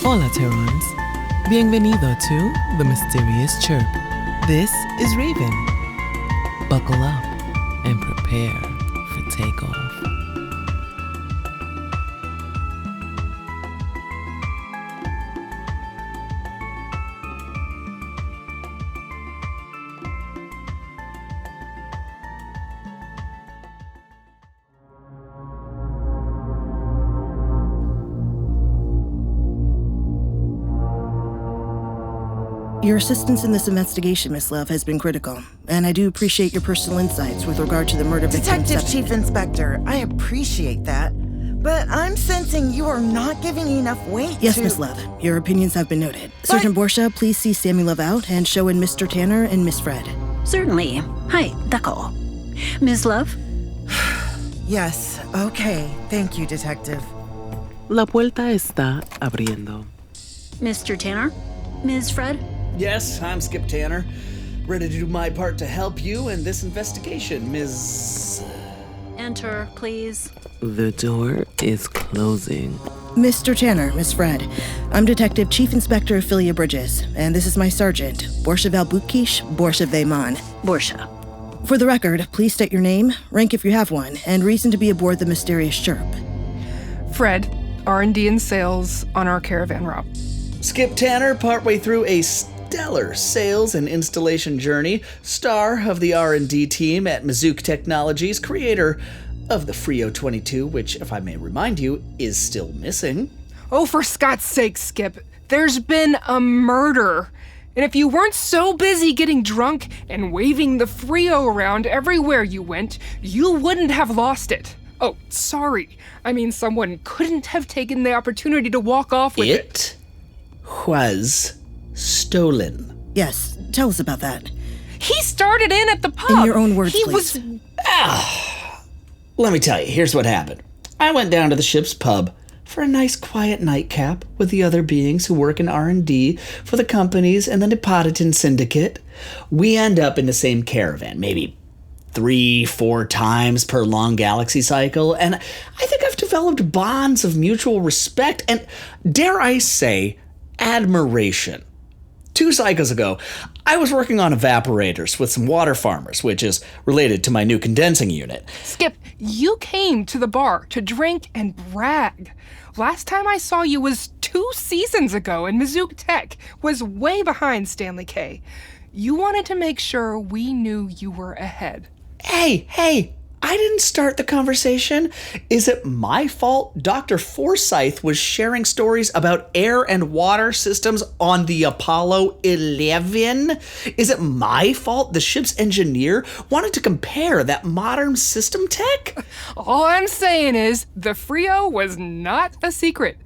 Hola, Terrans. Bienvenido to the Mysterious CHIRP. This is Raven. Buckle up and prepare for takeoff. Your assistance in this investigation, Miss Love, has been critical, and I do appreciate your personal insights with regard to the murder victim. Detective Chief Inspector, I appreciate that, but I'm sensing you are not giving enough weight Yes, to... Miss Love, your opinions have been noted. Sergeant Boorsha, please see Sammy Love out and show in Mr. Tanner and Miss Fred. Certainly. Hi, Duckle. Ms. Love? Yes, okay. Thank you, Detective. La puerta está abriendo. Mr. Tanner? Ms. Fred? Yes, I'm Skip Tanner. Ready to do my part to help you in this investigation, Ms. Enter, please. The door is closing. Mr. Tanner, Miss Fred, I'm Detective Chief Inspector Ofelia Bridges, and this is my sergeant, Boorsha Valbukish Boorsha Veyman. Boorsha. For the record, please state your name, rank if you have one, and reason to be aboard the Mysterious CHIRP. Fred, R&D and sales on our caravan route. Skip Tanner, partway through a stellar sales and installation journey, star of the R&D team at Mizuki Technologies, creator of the Frio 22, which, if I may remind you, is still missing. Oh, for Scott's sake, Skip. There's been a murder. And if you weren't so busy getting drunk and waving the Frio around everywhere you went, you wouldn't have lost it. Oh, sorry. I mean, someone couldn't have taken the opportunity to walk off with it. It was stolen. Yes, tell us about that. He started in at the pub. In your own words, he please. Let me tell you, here's what happened. I went down to the ship's pub for a nice quiet nightcap with the other beings who work in R&D for the companies and the Neapolitan Syndicate. We end up in the same caravan, maybe 3-4 times per long galaxy cycle, and I think I've developed bonds of mutual respect and, dare I say, admiration. 2 cycles ago, I was working on evaporators with some water farmers, which is related to my new condensing unit. Skip, you came to the bar to drink and brag. Last time I saw you was 2 seasons ago, and Mizuki Tech was way behind Stanley K. You wanted to make sure we knew you were ahead. Hey, I didn't start the conversation. Is it my fault Dr. Forsyth was sharing stories about air and water systems on the Apollo 11? Is it my fault the ship's engineer wanted to compare that modern system tech? All I'm saying is the Frio was not a secret.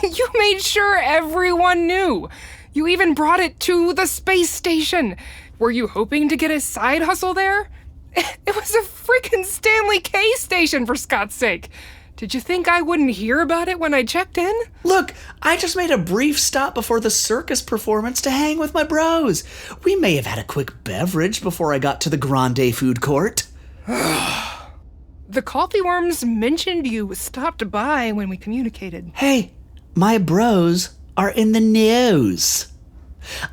You made sure everyone knew. You even brought it to the space station. Were you hoping to get a side hustle there? It was a freaking Stanley K station, for Scott's sake. Did you think I wouldn't hear about it when I checked in? Look, I just made a brief stop before the circus performance to hang with my bros. We may have had a quick beverage before I got to the Grande food court. The coffee worms mentioned you stopped by when we communicated. Hey, my bros are in the news.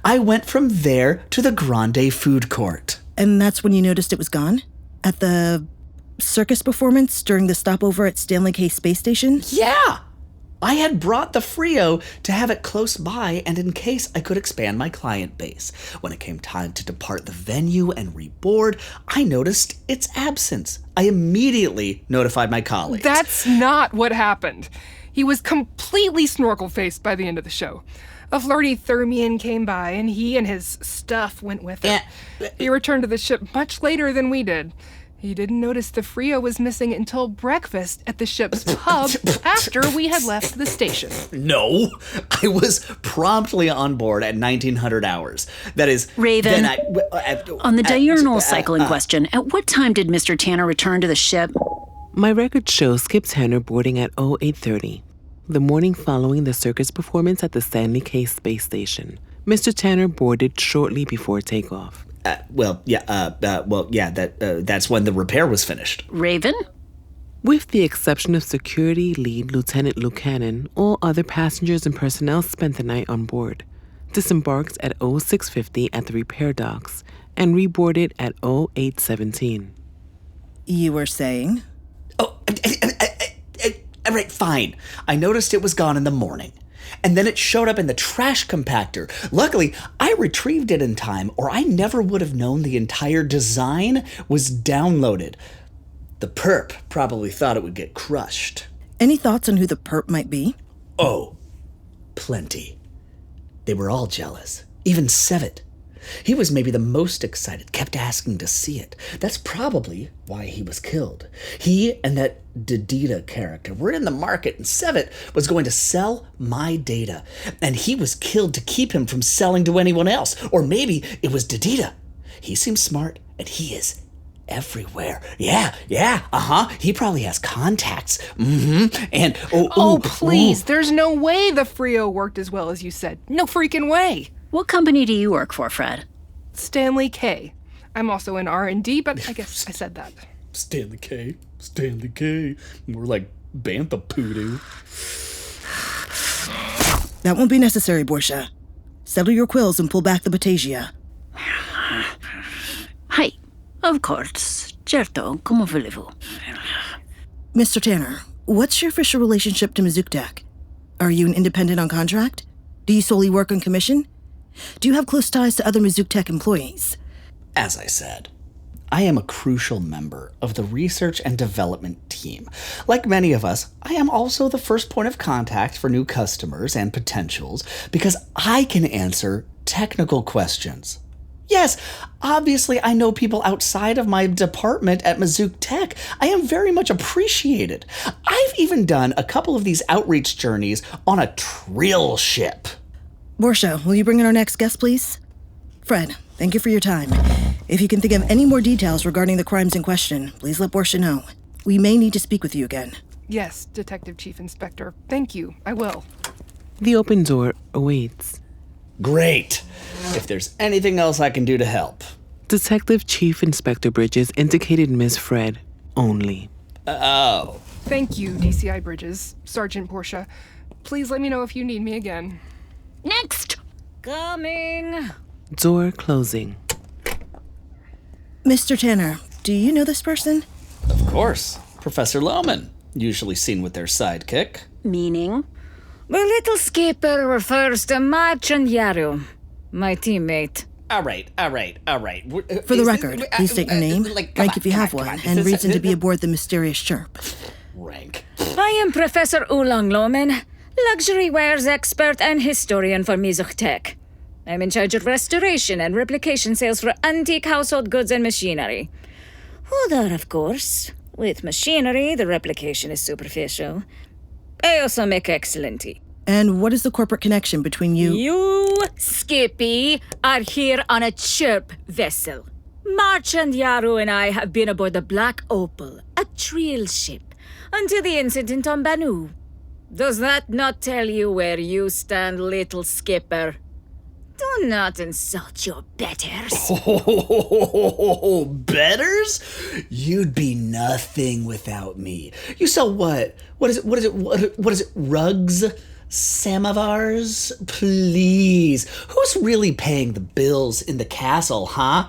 I went from there to the Grande food court. And that's when you noticed it was gone? At the circus performance during the stopover at Stanley K Space Station? Yeah! I had brought the Frio to have it close by and in case I could expand my client base. When it came time to depart the venue and reboard, I noticed its absence. I immediately notified my colleagues. That's not what happened. He was completely snorkel-faced by the end of the show. A flirty Thermian came by, and he and his stuff went with it. He returned to the ship much later than we did. He didn't notice the Frio was missing until breakfast at the ship's pub after we had left the station. No, I was promptly on board at 1900 hours. That is... Raven, on the diurnal cycle in question, at what time did Mr. Tanner return to the ship? My record shows Skip Tanner boarding at 0830, the morning following the circus performance at the Stanley K Space Station. Mr. Tanner boarded shortly before takeoff. That's when the repair was finished. Raven? With the exception of security lead Lieutenant Lucanen, all other passengers and personnel spent the night on board, disembarked at 0650 at the repair docks, and reboarded at 0817. You were saying? Oh, right, fine. I noticed it was gone in the morning. And then it showed up in the trash compactor. Luckily, I retrieved it in time, or I never would have known the entire design was downloaded. The perp probably thought it would get crushed. Any thoughts on who the perp might be? Oh, plenty. They were all jealous. Even Sevet. He was maybe the most excited, kept asking to see it. That's probably why he was killed. He and that Didita character were in the market, and Sevet was going to sell my data. And he was killed to keep him from selling to anyone else. Or maybe it was Didita. He seems smart, and he is everywhere. Yeah, He probably has contacts. And, please, there's no way the Frio worked as well as you said. No freaking way. What company do you work for, Fred? Stanley K. I'm also in R&D, but I guess I said that. Stanley K. More like Bantha Poodoo. That won't be necessary, Boorsha. Settle your quills and pull back the Batasia. Hi. Of course. Certo, come volevo. Mr. Tanner, what's your official relationship to Mizuktech? Are you an independent on contract? Do you solely work on commission? Do you have close ties to other Mizuktech employees? As I said, I am a crucial member of the research and development team. Like many of us, I am also the first point of contact for new customers and potentials because I can answer technical questions. Yes, obviously I know people outside of my department at Mizuktech. I am very much appreciated. I've even done a couple of these outreach journeys on a trill ship. Boorsha, will you bring in our next guest, please? Fred, thank you for your time. If you can think of any more details regarding the crimes in question, please let Boorsha know. We may need to speak with you again. Yes, Detective Chief Inspector. Thank you. I will. The open door awaits. Great. If there's anything else I can do to help. Detective Chief Inspector Bridges indicated Miss Fred only. Oh. Thank you, DCI Bridges. Sergeant Boorsha. Please let me know if you need me again. Next! Coming! Door closing. Mr. Tanner, do you know this person? Of course. Professor Lohman. Usually seen with their sidekick. Meaning? The little skipper refers to Marchand Yaru, my teammate. All right. For the record, please state your name, rank if you have one, and reason to be aboard the Mysterious CHIRP. Rank. I am Professor Oolong Lohman, luxury wares expert and historian for Mizuktech. I'm in charge of restoration and replication sales for antique household goods and machinery. Although, of course, with machinery, the replication is superficial. I also make excellent tea. And what is the corporate connection between you? You, Skippy, are here on a CHIRP vessel. Marchand Yaru and I have been aboard the Black Opal, a trill ship, until the incident on Banu. Does that not tell you where you stand, little skipper? Do not insult your betters. Oh, betters? You'd be nothing without me. You sell what? What is it? Rugs? Samovars? Please. Who's really paying the bills in the castle, huh?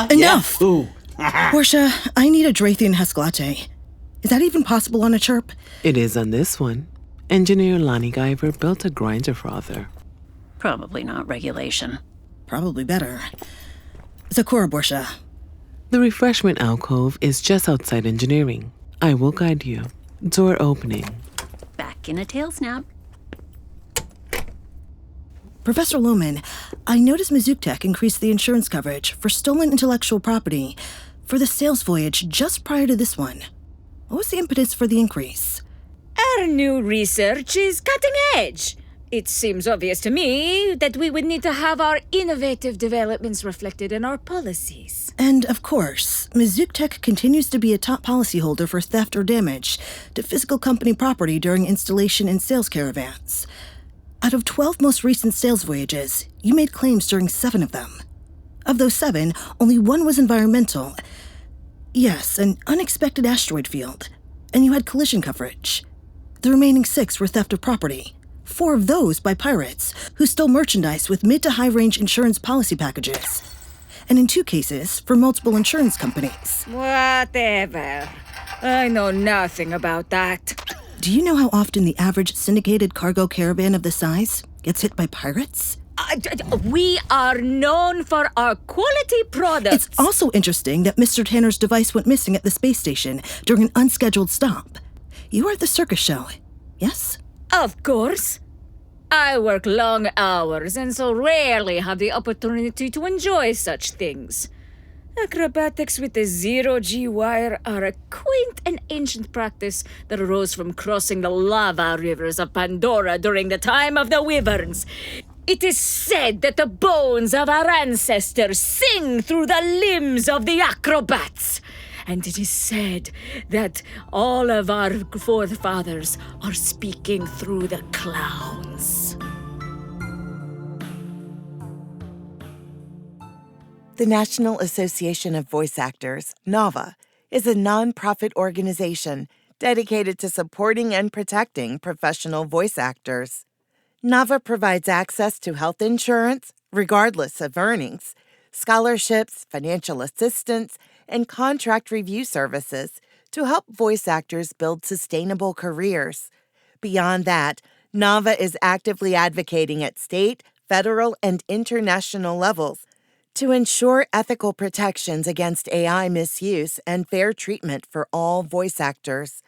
Enough! Yeah. Ooh. Boorsha, I need a Drathian husk latte. Is that even possible on a CHIRP? It is on this one. Engineer Lonnie Guyver built a grinder frother. Probably not regulation. Probably better. Sakura, Boorsha. The refreshment alcove is just outside engineering. I will guide you. Door opening. Back in a tail snap. Professor Lohman, I noticed Mizuktech increased the insurance coverage for stolen intellectual property for the sales voyage just prior to this one. What was the impetus for the increase? Our new research is cutting edge. It seems obvious to me that we would need to have our innovative developments reflected in our policies. And, of course, Mizuktech continues to be a top policyholder for theft or damage to physical company property during installation and sales caravans. Out of 12 most recent sales voyages, you made claims during 7 of them. Of those 7, only 1 was environmental. Yes, an unexpected asteroid field. and you had collision coverage. The remaining 6 were theft of property. 4 of those by pirates, who stole merchandise with mid to high-range insurance policy packages. And in 2 cases, for multiple insurance companies. Whatever. I know nothing about that. Do you know how often the average syndicated cargo caravan of this size gets hit by pirates? We are known for our quality products. It's also interesting that Mr. Tanner's device went missing at the space station during an unscheduled stop. You are the circus show, yes? Of course. I work long hours and so rarely have the opportunity to enjoy such things. Acrobatics with a zero-G wire are a quaint and ancient practice that arose from crossing the lava rivers of Pandora during the time of the Wyverns. It is said that the bones of our ancestors sing through the limbs of the acrobats. And it is said that all of our forefathers are speaking through the clowns. The National Association of Voice Actors, NAVA, is a non-profit organization dedicated to supporting and protecting professional voice actors. NAVA provides access to health insurance, regardless of earnings, scholarships, financial assistance, and contract review services to help voice actors build sustainable careers. Beyond that, NAVA is actively advocating at state, federal, and international levels to ensure ethical protections against AI misuse and fair treatment for all voice actors.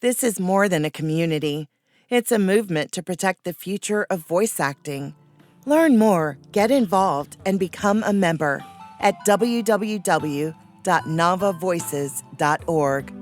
This is more than a community. It's a movement to protect the future of voice acting. Learn more, get involved, and become a member at www.navavoices.org.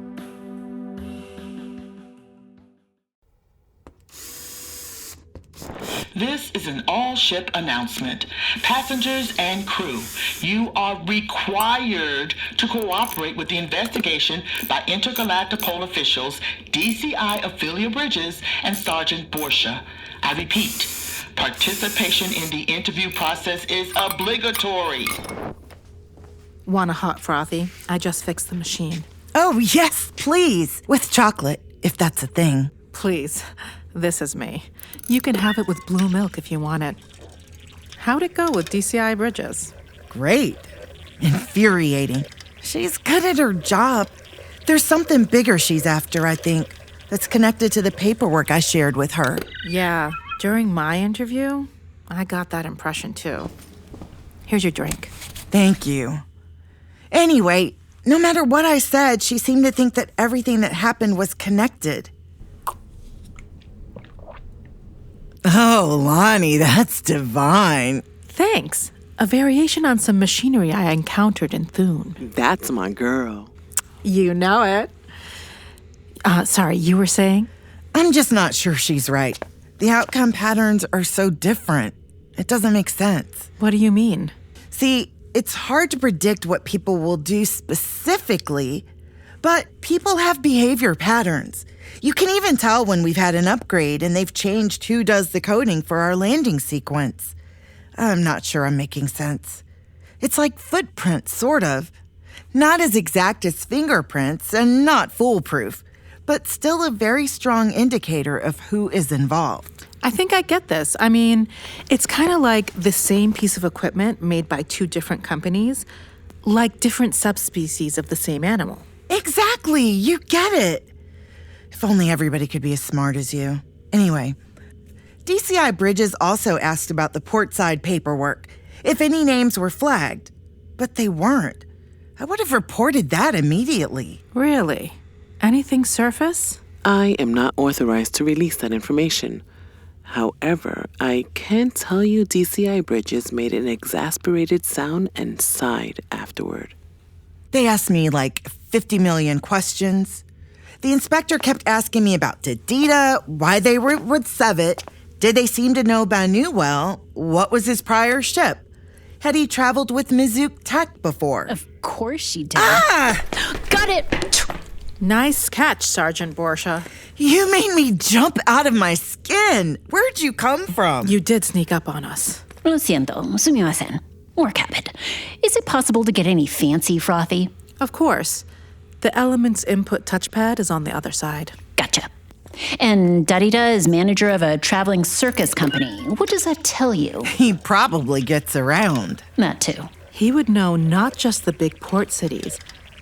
This is an all-ship announcement. Passengers and crew, you are required to cooperate with the investigation by intergalactic pole officials DCI Ofelia Bridges and Sergeant Boorsha. I repeat, participation in the interview process is obligatory. Want a hot frothy? I just fixed the machine. Oh, yes, please. With chocolate, if that's a thing. Please. This is me. You can have it with blue milk if you want it. How'd it go with DCI Bridges? Great. Infuriating. She's good at her job. There's something bigger she's after, I think, that's connected to the paperwork I shared with her. Yeah, during my interview, I got that impression too. Here's your drink. Thank you. Anyway, no matter what I said, she seemed to think that everything that happened was connected. Oh, Lonnie, that's divine. Thanks. A variation on some machinery I encountered in Thune. That's my girl. You know it. Sorry, you were saying? I'm just not sure she's right. The outcome patterns are so different. It doesn't make sense. What do you mean? See, it's hard to predict what people will do specifically, but people have behavior patterns. You can even tell when we've had an upgrade and they've changed who does the coding for our landing sequence. I'm not sure I'm making sense. It's like footprints, sort of. Not as exact as fingerprints and not foolproof, but still a very strong indicator of who is involved. I think I get this. I mean, it's kind of like the same piece of equipment made by 2 different companies, like different subspecies of the same animal. Exactly, you get it. If only everybody could be as smart as you. Anyway, DCI Bridges also asked about the portside paperwork, if any names were flagged, but they weren't. I would have reported that immediately. Really? Anything surface? I am not authorized to release that information. However, I can tell you DCI Bridges made an exasperated sound and sighed afterward. They asked me like 50 million questions. The inspector kept asking me about Dedita, why they were with Sevet, did they seem to know Banu well, what was his prior ship? Had he traveled with Mizook Tech before? Of course she did. Ah! Got it! Nice catch, Sergeant Boorsha. You made me jump out of my skin. Where'd you come from? You did sneak up on us. Lo siento, sumimasen. Work habit. Is it possible to get any fancy frothy? Of course. The Elements input touchpad is on the other side. Gotcha. And Darita is manager of a traveling circus company. What does that tell you? He probably gets around. That too. He would know not just the big port cities,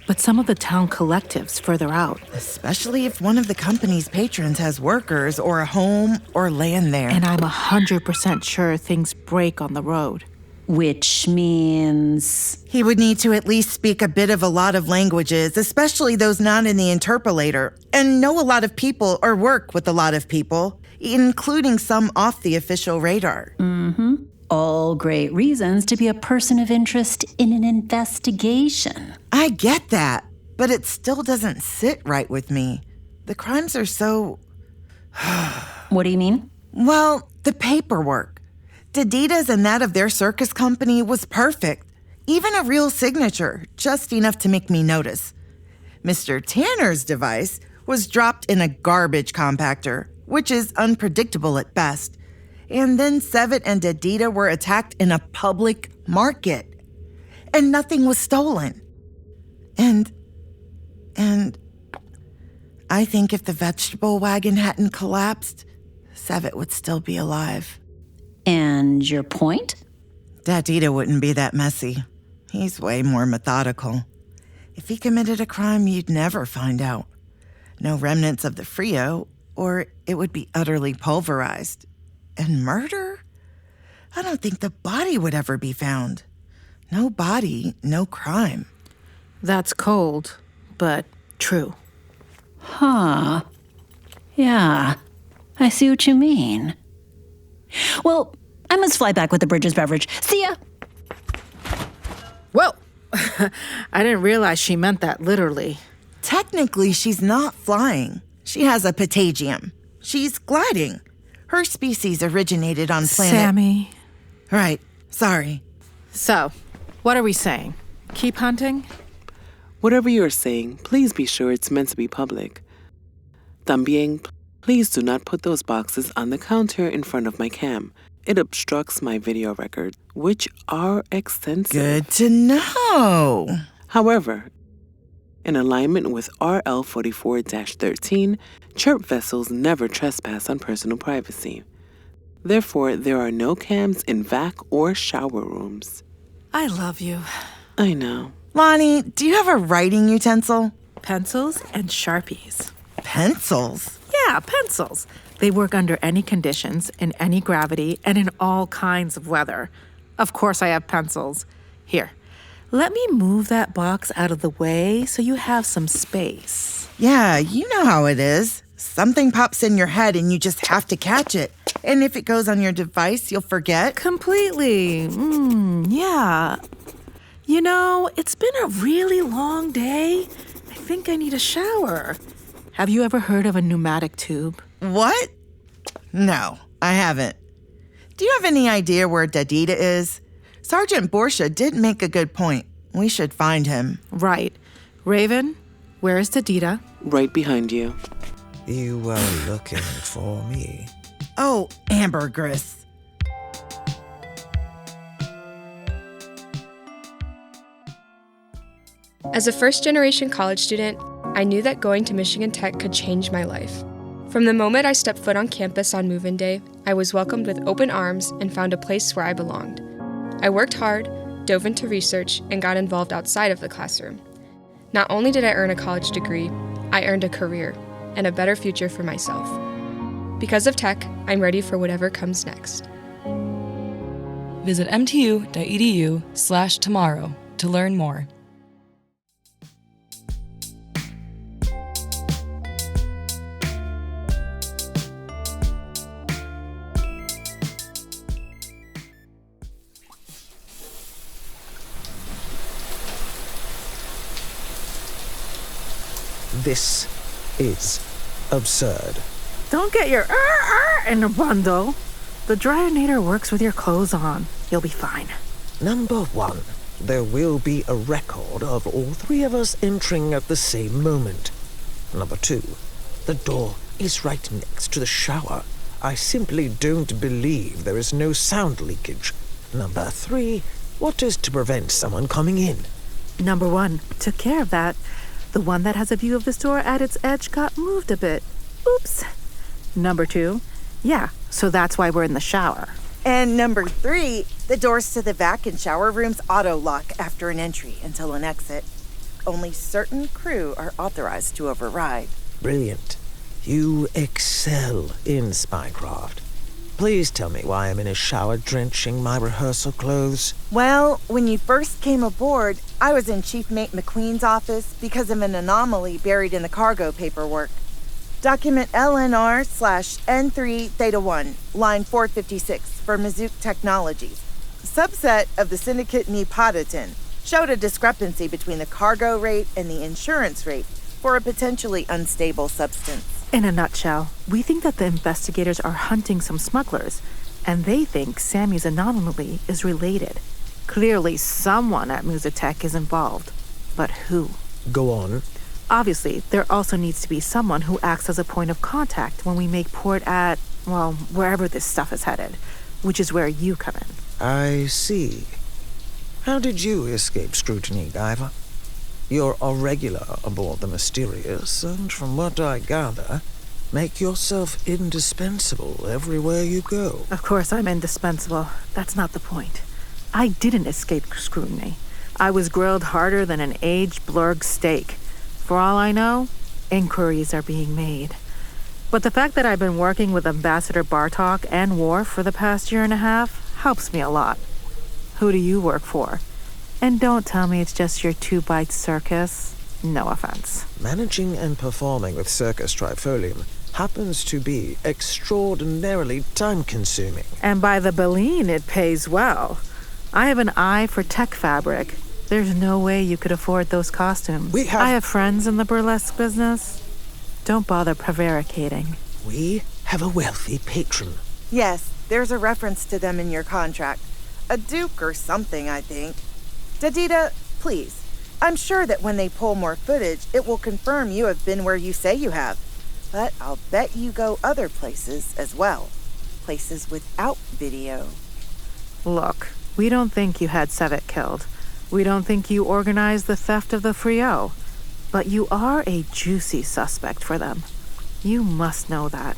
but some of the town collectives further out. Especially if one of the company's patrons has workers or a home or land there. And I'm 100% sure things break on the road. Which means... He would need to at least speak a bit of a lot of languages, especially those not in the interpolator, and know a lot of people or work with a lot of people, including some off the official radar. Mm-hmm. All great reasons to be a person of interest in an investigation. I get that, but it still doesn't sit right with me. The crimes are so... What do you mean? Well, the paperwork. Dadita's and that of their circus company was perfect. Even a real signature, just enough to make me notice. Mr. Tanner's device was dropped in a garbage compactor, which is unpredictable at best. And then Sevet and Dadita were attacked in a public market. And nothing was stolen. And I think if the vegetable wagon hadn't collapsed, Sevet would still be alive. And your point? Dadita wouldn't be that messy. He's way more methodical. If he committed a crime, you'd never find out. No remnants of the Frio, or it would be utterly pulverized. And murder? I don't think the body would ever be found. No body, no crime. That's cold, but true. Huh. Yeah, I see what you mean. Well, I must fly back with the Bridges beverage. See ya! Whoa! I didn't realize she meant that literally. Technically, she's not flying. She has a patagium. She's gliding. Her species originated on planet... Sammi. Right. Sorry. So, what are we saying? Keep hunting? Whatever you're saying, please be sure it's meant to be public. También, please do not put those boxes on the counter in front of my cam. It obstructs my video records, which are extensive. Good to know. However, in alignment with RL 44-13, CHIRP vessels never trespass on personal privacy. Therefore, there are no cams in vac or shower rooms. I love you. I know. Lonnie, do you have a writing utensil? Pencils and Sharpies. Pencils? Yeah, pencils. They work under any conditions, in any gravity, and in all kinds of weather. Of course I have pencils. Here, let me move that box out of the way so you have some space. Yeah, you know how it is. Something pops in your head and you just have to catch it. And if it goes on your device, you'll forget. Completely. Yeah. You know, it's been a really long day. I think I need a shower. Have you ever heard of a pneumatic tube? What? No, I haven't. Do you have any idea where Dadita is? Sergeant Boorsha did make a good point. We should find him. Right. Raven, where is Dadita? Right behind you. You were looking for me. Oh, ambergris. As a first-generation college student, I knew that going to Michigan Tech could change my life. From the moment I stepped foot on campus on move-in day, I was welcomed with open arms and found a place where I belonged. I worked hard, dove into research, and got involved outside of the classroom. Not only did I earn a college degree, I earned a career and a better future for myself. Because of tech, I'm ready for whatever comes next. Visit mtu.edu/tomorrow to learn more. This is absurd. Don't get your in a bundle. The dryinator works with your clothes on. You'll be fine. Number one, there will be a record of all three of us entering at the same moment. Number two, the door is right next to the shower. I simply don't believe there is no sound leakage. Number three, what is to prevent someone coming in? Number one, took care of that. The one that has a view of the store at its edge got moved a bit. Oops. Number 2, yeah, so that's why we're in the shower. And number 3, the doors to the vac and shower rooms auto-lock after an entry until an exit. Only certain crew are authorized to override. Brilliant. You excel in spycraft. Please tell me why I'm in a shower drenching my rehearsal clothes. Well, when you first came aboard, I was in Chief Mate McQueen's office because of an anomaly buried in the cargo paperwork. Document LNR/N3 Theta 1, line 456 for Mizzouq Technologies. Subset of the syndicate Neapolitan showed a discrepancy between the cargo rate and the insurance rate for a potentially unstable substance. In a nutshell, we think that the investigators are hunting some smugglers, and they think Sammy's anomaly is related. Clearly, someone at Muzatech is involved. But who? Go on. Obviously, there also needs to be someone who acts as a point of contact when we make port at, well, wherever this stuff is headed, which is where you come in. I see. How did you escape scrutiny, Diver? You're a regular aboard the Mysterious, and from what I gather, make yourself indispensable everywhere you go. Of course I'm indispensable. That's not the point. I didn't escape scrutiny. I was grilled harder than an aged BLURB steak. For all I know, inquiries are being made. But the fact that I've been working with Ambassador Bartok and Worf for the past year and a half helps me a lot. Who do you work for? And don't tell me it's just your 2-bite circus. No offense. Managing and performing with Circus Trifolium happens to be extraordinarily time-consuming. And by the Baleen, it pays well. I have an eye for tech fabric. There's no way you could afford those costumes. I have friends in the burlesque business. Don't bother prevaricating. We have a wealthy patron. Yes, there's a reference to them in your contract. A duke or something, I think. Dadita, please. I'm sure that when they pull more footage, it will confirm you have been where you say you have. But I'll bet you go other places as well. Places without video. Look, we don't think you had Sevet killed. We don't think you organized the theft of the Frio. But you are a juicy suspect for them. You must know that.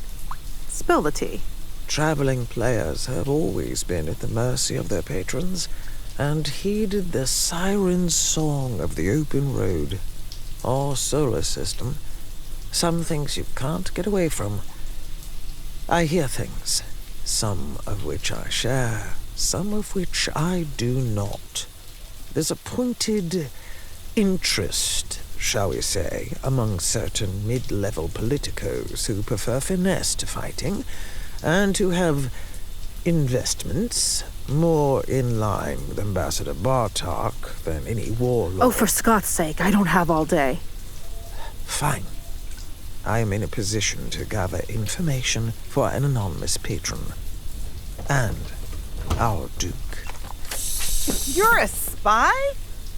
Spill the tea. Traveling players have always been at the mercy of their patrons, and heeded the siren song of the open road, or solar system. Some things you can't get away from. I hear things, some of which I share, some of which I do not. There's a pointed interest, shall we say, among certain mid-level politicos who prefer finesse to fighting, and who have investments more in line with Ambassador Bartok than any warlord. Oh, for Scott's sake, I don't have all day. Fine. I am in a position to gather information for an anonymous patron. And our Duke. You're a spy?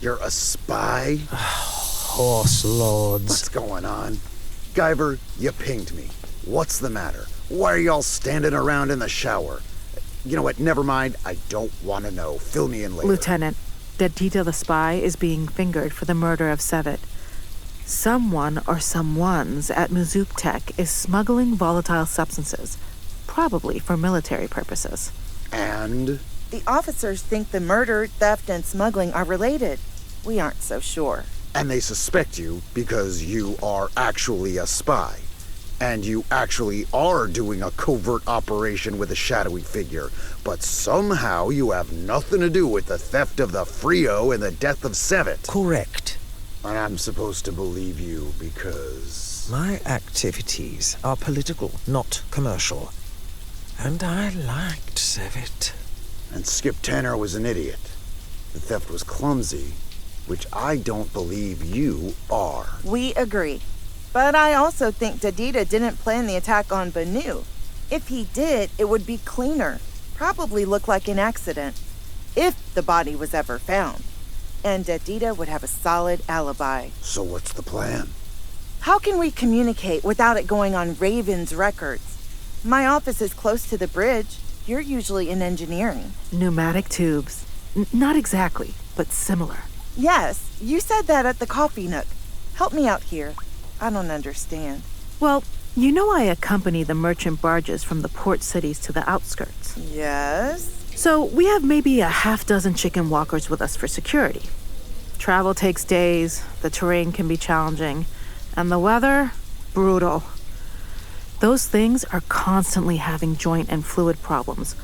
You're a spy? Horse lords. What's going on? Guyver, you pinged me. What's the matter? Why are y'all standing around in the shower? You know what? Never mind. I don't want to know. Fill me in later. Lieutenant, Dadita the spy is being fingered for the murder of Sevet. Someone or someones at Mizzouq Tech is smuggling volatile substances, probably for military purposes. And? The officers think the murder, theft, and smuggling are related. We aren't so sure. And they suspect you because you are actually a spy. And you actually are doing a covert operation with a shadowy figure, but somehow you have nothing to do with the theft of the Frio and the death of Sevet. Correct. And I'm supposed to believe you because... My activities are political, not commercial. And I liked Sevet. And Skip Tanner was an idiot. The theft was clumsy, which I don't believe you are. We agree. But I also think Dadita didn't plan the attack on Banu. If he did, it would be cleaner. Probably look like an accident. If the body was ever found. And Dadita would have a solid alibi. So what's the plan? How can we communicate without it going on Raven's records? My office is close to the bridge. You're usually in engineering. Pneumatic tubes. Not exactly, but similar. Yes, you said that at the coffee nook. Help me out here. I don't understand. Well, you know I accompany the merchant barges from the port cities to the outskirts. Yes? So we have maybe a half dozen chicken walkers with us for security. Travel takes days, the terrain can be challenging, and the weather, brutal. Those things are constantly having joint and fluid problems,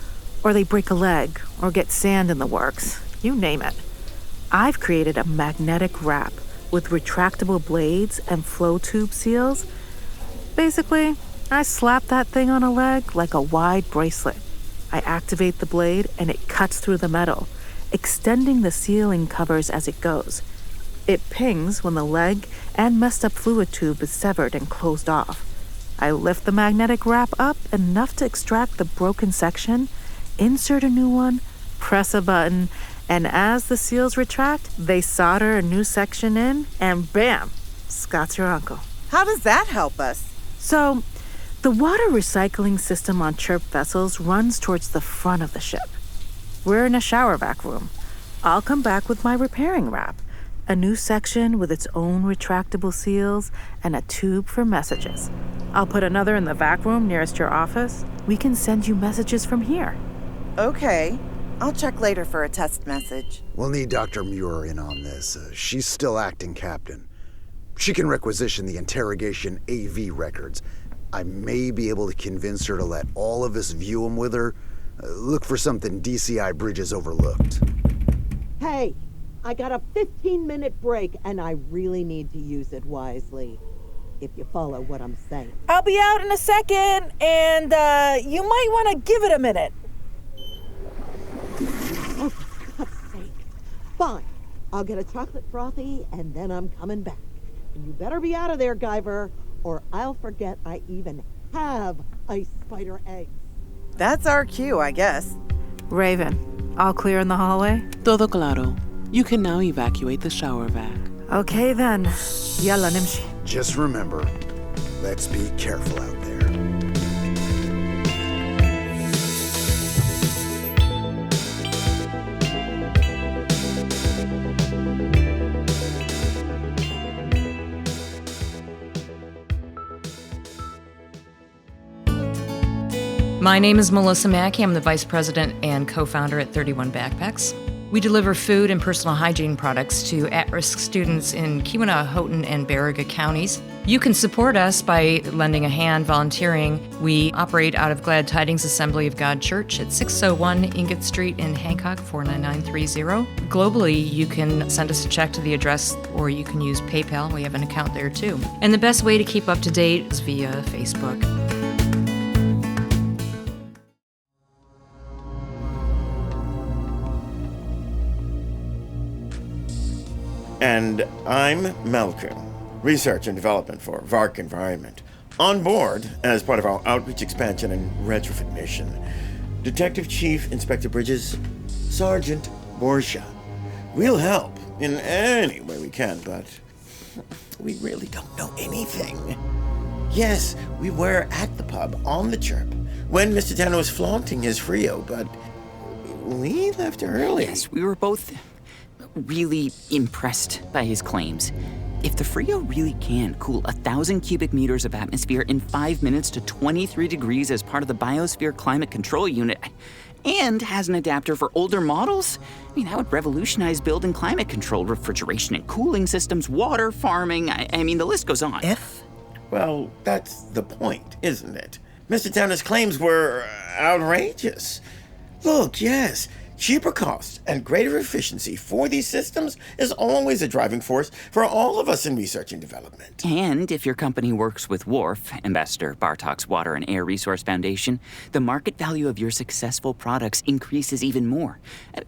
or they break a leg, or get sand in the works, you name it. I've created a magnetic wrap with retractable blades and flow tube seals. Basically, I slap that thing on a leg like a wide bracelet. I activate the blade and it cuts through the metal, extending the sealing covers as it goes. It pings when the leg and messed up fluid tube is severed and closed off. I lift the magnetic wrap up enough to extract the broken section, insert a new one, press a button, and as the seals retract, they solder a new section in, and bam, Scott's your uncle. How does that help us? So, the water recycling system on CHIRP vessels runs towards the front of the ship. We're in a shower vac room. I'll come back with my repairing wrap, a new section with its own retractable seals and a tube for messages. I'll put another in the vac room nearest your office. We can send you messages from here. Okay. I'll check later for a test message. We'll need Dr. Muir in on this. She's still acting captain. She can requisition the interrogation AV records. I may be able to convince her to let all of us view them with her. Look for something DCI Bridges overlooked. Hey, I got a 15-minute break, and I really need to use it wisely. If you follow what I'm saying. I'll be out in a second, and you might want to give it a minute. Oh, for God's sake. Fine. I'll get a chocolate frothy, and then I'm coming back. And you better be out of there, Guyver, or I'll forget I even have ice spider eggs. That's our cue, I guess. Raven, all clear in the hallway? Todo claro. You can now evacuate the shower vac. Okay then. Yalla nimshi. Just remember, let's be careful out there. My name is Melissa Mackey. I'm the vice president and co-founder at 31 Backpacks. We deliver food and personal hygiene products to at-risk students in Keweenaw, Houghton, and Baraga counties. You can support us by lending a hand, volunteering. We operate out of Glad Tidings Assembly of God Church at 601 Ingot Street in Hancock, 49930. Globally, you can send us a check to the address, or you can use PayPal. We have an account there too. And the best way to keep up to date is via Facebook. And I'm Malcolm, Research and Development for VARC Environment. On board, as part of our outreach expansion and retrofit mission, Detective Chief Inspector Bridges, Sergeant Boorsha. We'll help in any way we can, but we really don't know anything. Yes, we were at the pub on the CHIRP when Mr. Tanner was flaunting his Frio, but we left early. Yes, we were both really impressed by his claims. If the Frio really can cool 1,000 cubic meters of atmosphere in 5 minutes to 23 degrees as part of the Biosphere Climate Control Unit, and has an adapter for older models, I mean, that would revolutionize building climate control, refrigeration and cooling systems, water farming. I mean, the list goes on. Well, that's the point, isn't it? Mr. Tanner's claims were outrageous. Look, yes, cheaper costs and greater efficiency for these systems is always a driving force for all of us in research and development. And if your company works with WARF, Ambassador Bartok's Water and Air Resource Foundation, the market value of your successful products increases even more.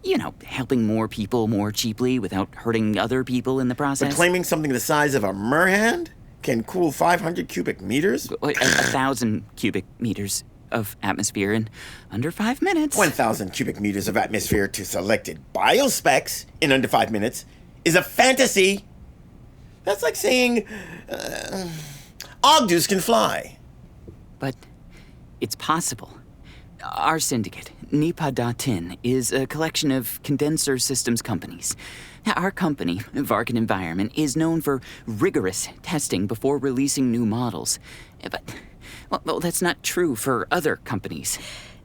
You know, helping more people more cheaply without hurting other people in the process. But claiming something the size of a merhand can cool 500 cubic meters? 1,000 cubic meters of atmosphere in under 5 minutes. 1,000 cubic meters of atmosphere to selected biospecs in under 5 minutes is a fantasy. That's like saying Ogdus can fly. But it's possible. Our syndicate, Nipa.tin, is a collection of condenser systems companies. Our company, Varkin Environment, is known for rigorous testing before releasing new models. But, well, that's not true for other companies.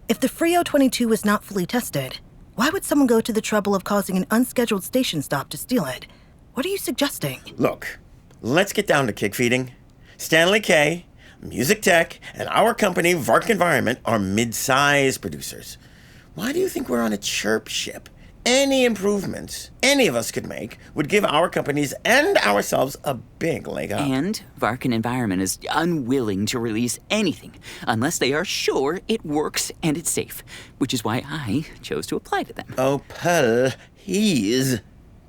If the Frio 22 was not fully tested, why would someone go to the trouble of causing an unscheduled station stop to steal it? What are you suggesting? Look, let's get down to kick feeding. Stanley K., Music Tech, and our company, Vark Environment, are mid-size producers. Why do you think we're on a CHIRP ship? Any improvements any of us could make would give our companies and ourselves a big leg up. And Varkin Environment is unwilling to release anything unless they are sure it works and it's safe, which is why I chose to apply to them. Oh, please.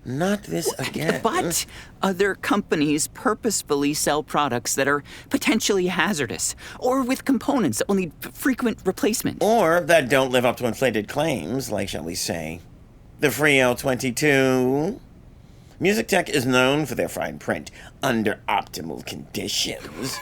Not this again. But other companies purposefully sell products that are potentially hazardous, or with components that will need frequent replacement. Or that don't live up to inflated claims, like, shall we say, the Frio 22. Music Tech is known for their fine print under optimal conditions,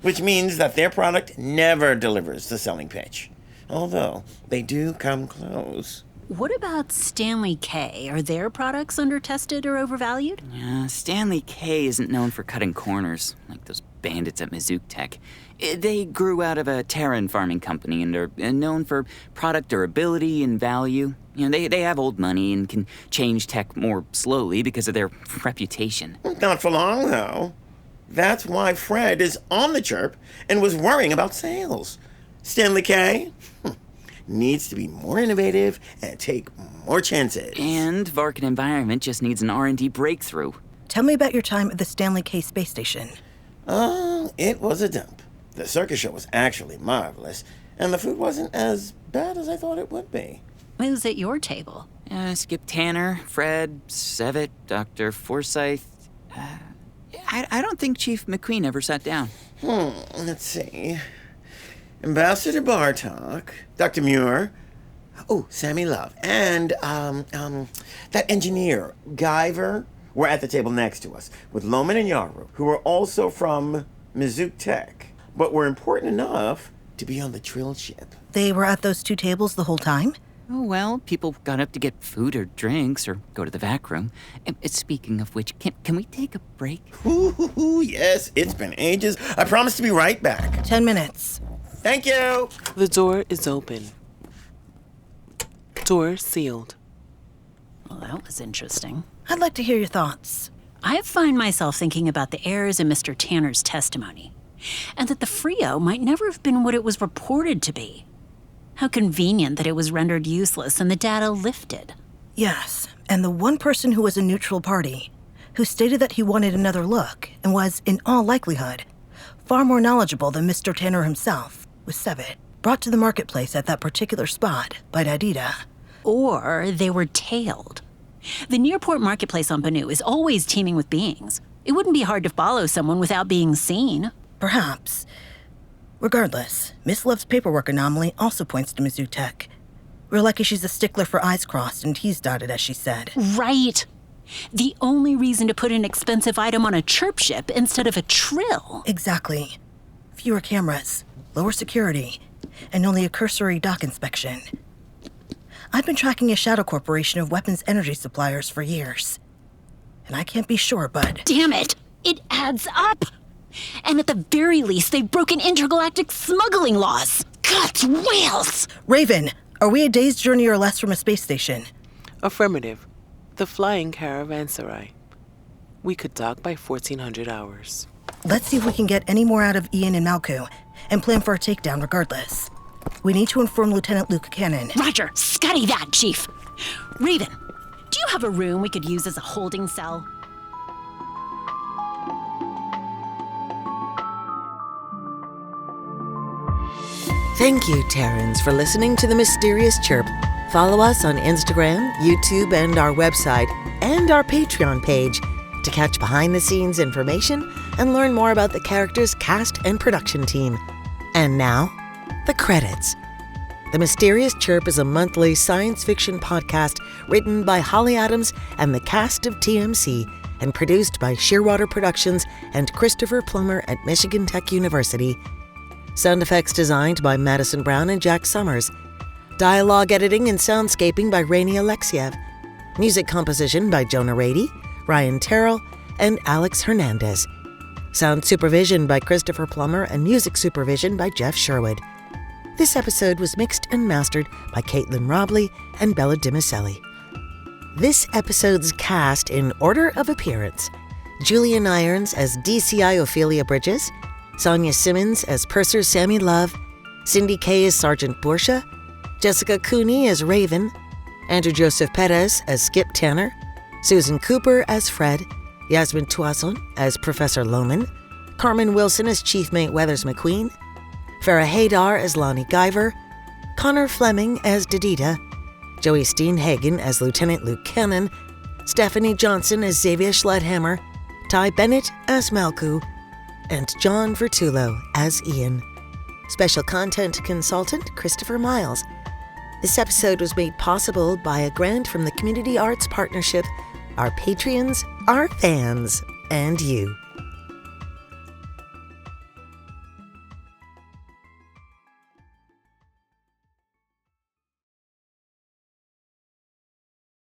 which means that their product never delivers the selling pitch. Although, they do come close. What about Stanley K? Are their products under-tested or overvalued? Stanley K isn't known for cutting corners, like those bandits at Mizzuk Tech. They grew out of a Terran farming company and are known for product durability and value. They have old money and can change tech more slowly because of their reputation. Not for long, though. That's why Fred is on the CHIRP and was worrying about sales. Stanley K needs to be more innovative and take more chances. And Varkin Environment just needs an R&D breakthrough. Tell me about your time at the Stanley K space station. Oh, it was a dump. The circus show was actually marvelous, and the food wasn't as bad as I thought it would be. Who's at your table? Skip Tanner, Fred, Sevitt, Dr. Forsyth. I don't think Chief McQueen ever sat down. Let's see. Ambassador Bartok, Dr. Muir, Sammy Love, and that engineer, Guyver, were at the table next to us, with Loman and Yaru, who were also from Mizzuk Tech, but were important enough to be on the Trill ship. They were at those two tables the whole time? Oh, well, people got up to get food or drinks or go to the vac room. Speaking of which, can we take a break? Yes, it's been ages. I promise to be right back. 10 minutes. Thank you. The door is open. Door sealed. Well, that was interesting. I'd like to hear your thoughts. I find myself thinking about the errors in Mr. Tanner's testimony, and that the Frio might never have been what it was reported to be. How convenient that it was rendered useless and the data lifted. Yes, and the one person who was a neutral party, who stated that he wanted another look and was, in all likelihood, far more knowledgeable than Mr. Tanner himself, was Sevitt, brought to the marketplace at that particular spot by Dadida. Or they were tailed. The Nearport marketplace on Banu is always teeming with beings. It wouldn't be hard to follow someone without being seen. Perhaps. Regardless, Miss Love's paperwork anomaly also points to Mizzou Tech. We're lucky she's a stickler for I's crossed and T's dotted, as she said. Right. The only reason to put an expensive item on a CHIRP ship instead of a Trill. Exactly. Fewer cameras, lower security, and only a cursory dock inspection. I've been tracking a shadow corporation of weapons energy suppliers for years. And I can't be sure, but... Damn it! It adds up! And at the very least, they've broken intergalactic smuggling laws. Cut whales! Raven, are we a day's journey or less from a space station? Affirmative. The flying caravanserai. We could dock by 1400 hours. Let's see if we can get any more out of Ian and Malku, and plan for a takedown regardless. We need to inform Lieutenant Luke Cannon. Roger, scuddy that, Chief. Raven, do you have a room we could use as a holding cell? Thank you, Terrans, for listening to the Mysterious CHIRP. Follow us on Instagram, YouTube, and our website, and our Patreon page to catch behind-the-scenes information and learn more about the characters, cast, and production team. And now, the credits. The Mysterious CHIRP is a monthly science fiction podcast written by Holly Adams and the cast of TMC and produced by Shearwater Productions and Christopher Plummer at Michigan Tech University. Sound effects designed by Madison Brown and Jack Summers. Dialogue editing and soundscaping by Rainey Alexiev. Music composition by Jonah Rady, Ryan Terrell, and Alex Hernandez. Sound supervision by Christopher Plummer and music supervision by Jeff Sherwood. This episode was mixed and mastered by Caitlin Robley and Bella Dimicelli. This episode's cast in order of appearance: Julienne Irons as DCI Ofelia Bridges, Sanya Simmons as Purser Sammy Love, Cindy Kay as Sergeant Boorsha, Jessica Cooney as Raven, Andrew Joseph Perez as Skip Tanner, Susan Cooper as Fred, Yasmin Toison as Professor Lohman, Carmen Wilson as Chief Mate Weathers McQueen, Farah Haydar as Lonnie Guyver, Connor Fleming as Didita, Joey Steenhagen as Lieutenant Luke Cannon, Stephanie Johnson as Xavier Schledhammer, Ty Bennett as Malku, and John Vertulo as Ian. Special content consultant Christopher Miles. This episode was made possible by a grant from the Community Arts Partnership, our Patreons, our fans, and you.